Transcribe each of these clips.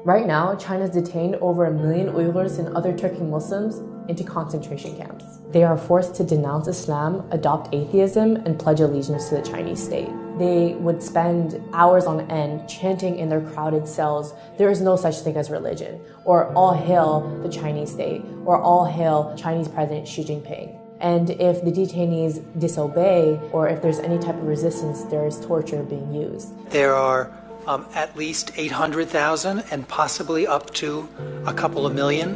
Right now, China's detained over 1 million Uyghurs and other Turkic Muslims into concentration camps. They are forced to denounce Islam, adopt atheism, and pledge allegiance to the Chinese state. They would spend hours on end chanting in their crowded cells, "There is no such thing as religion," or "All hail the Chinese state," or "All hail Chinese President Xi Jinping." And if the detainees disobey, or if there's any type of resistance, there is torture being used. There are at least 800,000 and possibly up to a couple of million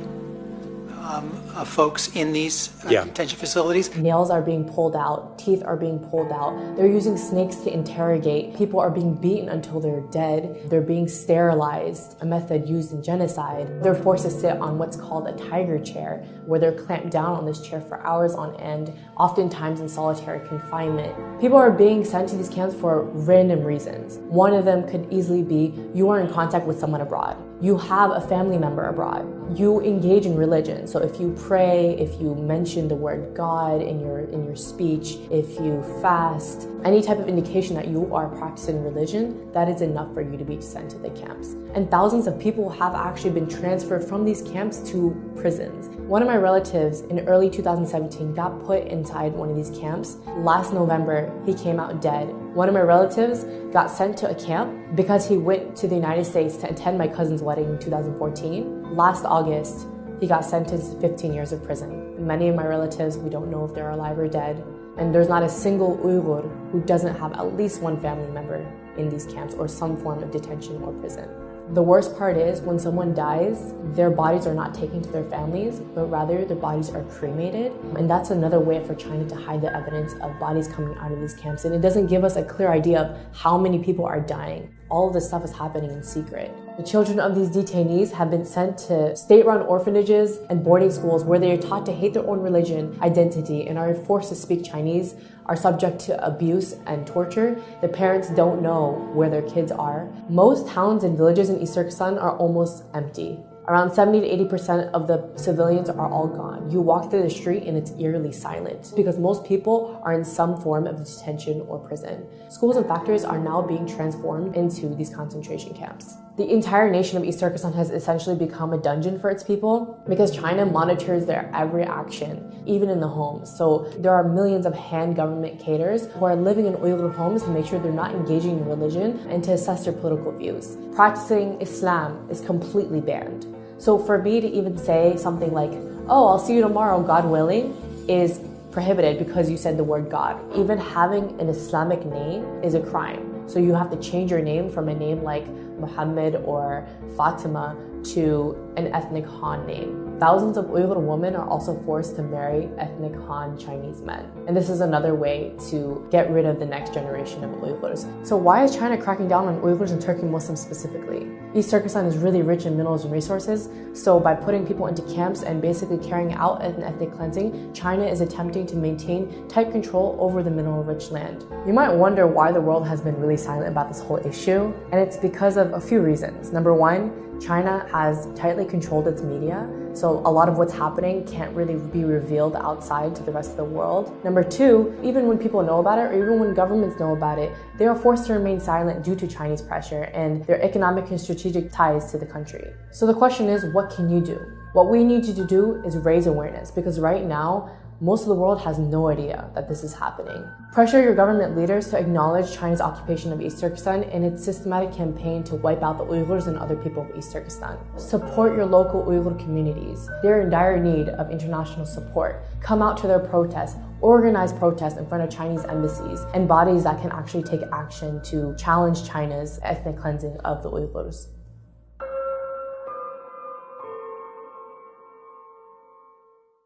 folks in these detention facilities. Nails are being pulled out, teeth are being pulled out. They're using snakes to interrogate. People are being beaten until they're dead. They're being sterilized, a method used in genocide. They're forced to sit on what's called a tiger chair, where they're clamped down on this chair for hours on end, oftentimes in solitary confinement. People are being sent to these camps for random reasons. One of them could easily be you are in contact with someone abroad. You have a family member abroad. You engage in religion. So if you pray, if you mention the word God in your speech, if you fast, any type of indication that you are practicing religion, that is enough for you to be sent to the camps. And thousands of people have actually been transferred from these camps to prisons. One of my relatives in early 2017 got put inside one of these camps. Last November, he came out dead. One of my relatives got sent to a camp because he went to the United States to attend my cousin's wedding in 2014. Last August, he got sentenced to 15 years of prison. Many of my relatives, we don't know if they're alive or dead. And there's not a single Uyghur who doesn't have at least one family member in these camps or some form of detention or prison. The worst part is when someone dies, their bodies are not taken to their families, but rather their bodies are cremated. And that's another way for China to hide the evidence of bodies coming out of these camps. And it doesn't give us a clear idea of how many people are dying. All of this stuff is happening in secret. The children of these detainees have been sent to state-run orphanages and boarding schools where they are taught to hate their own religion, identity, and are forced to speak Chinese, are subject to abuse and torture. The parents don't know where their kids are. Most towns and villages in East Turkestan are almost empty. Around 70 to 80% of the civilians are all gone. You walk through the street and it's eerily silent because most people are in some form of detention or prison. Schools and factories are now being transformed into these concentration camps. The entire nation of East Turkestan has essentially become a dungeon for its people because China monitors their every action, even in the homes. So there are millions of Han government cadres who are living in Uyghur homes to make sure they're not engaging in religion and to assess their political views. Practicing Islam is completely banned. So for me to even say something like, "Oh, I'll see you tomorrow, God willing," is prohibited because you said the word God. Even having an Islamic name is a crime. So you have to change your name from a name like Muhammad or Fatima to an ethnic Han name. Thousands of Uyghur women are also forced to marry ethnic Han Chinese men. And this is another way to get rid of the next generation of Uyghurs. So why is China cracking down on Uyghurs and Turkic Muslims specifically? East Turkestan is really rich in minerals and resources, so by putting people into camps and basically carrying out an ethnic cleansing, China is attempting to maintain tight control over the mineral-rich land. You might wonder why the world has been really silent about this whole issue, and it's because of a few reasons. Number one, China has tightly controlled its media, so a lot of what's happening can't really be revealed outside to the rest of the world. Number two, even when people know about it, or even when governments know about it, they are forced to remain silent due to Chinese pressure and their economic and strategic ties to the country. So the question is, what can you do? What we need you to do is raise awareness, because right now, most of the world has no idea that this is happening. Pressure your government leaders to acknowledge China's occupation of East Turkestan and its systematic campaign to wipe out the Uyghurs and other people of East Turkestan. Support your local Uyghur communities. They're in dire need of international support. Come out to their protests. Organize protests in front of Chinese embassies and bodies that can actually take action to challenge China's ethnic cleansing of the Uyghurs.